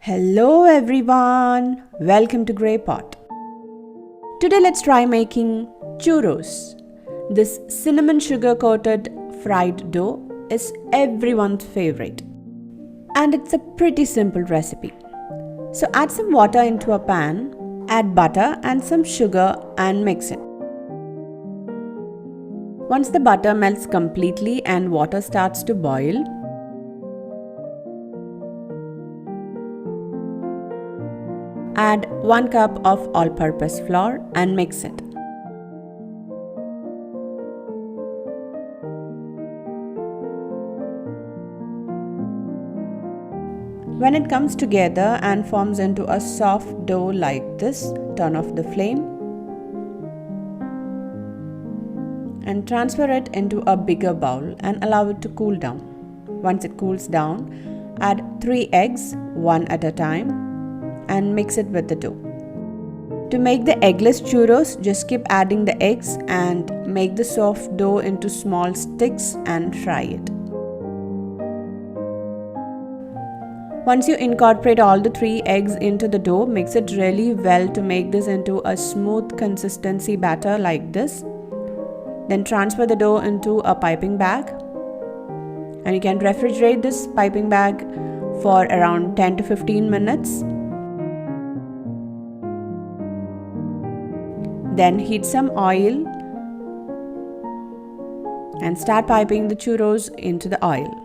Hello everyone, welcome to Grey Pot. Today let's try making churros. This cinnamon sugar coated fried dough is everyone's favorite. And it's a pretty simple recipe. So add some water into a pan, add butter and some sugar and mix it. Once the butter melts completely and water starts to boil, add 1 cup of all-purpose flour and mix it. When it comes together and forms into a soft dough like this, turn off the flame and transfer it into a bigger bowl and allow it to cool down. Once it cools down, add 3 eggs, one at a time, and mix it with the dough. To make the eggless churros, just keep adding the eggs and make the soft dough into small sticks and fry it. Once you incorporate all the 3 eggs into the dough, mix it really well to make this into a smooth consistency batter like this. Then transfer the dough into a piping bag, and you can refrigerate this piping bag for around 10 to 15 minutes. Then heat some oil and start piping the churros into the oil.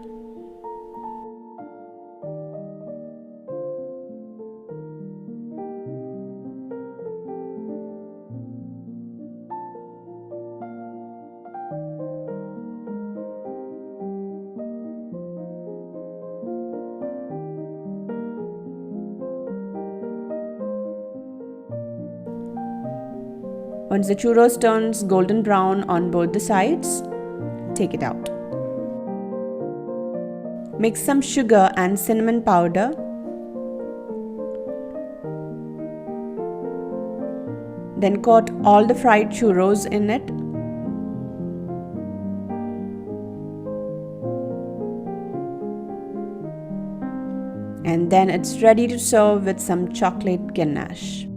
Once the churros turns golden brown on both the sides, take it out. Mix some sugar and cinnamon powder. Then coat all the fried churros in it. And then it's ready to serve with some chocolate ganache.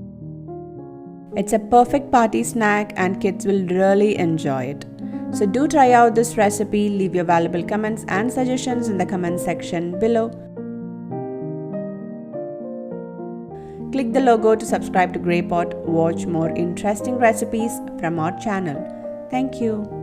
It's a perfect party snack and kids will really enjoy it. So do try out this recipe, leave your valuable comments and suggestions in the comment section below. Click the logo to subscribe to Grey Pot, watch more interesting recipes from our channel. Thank you.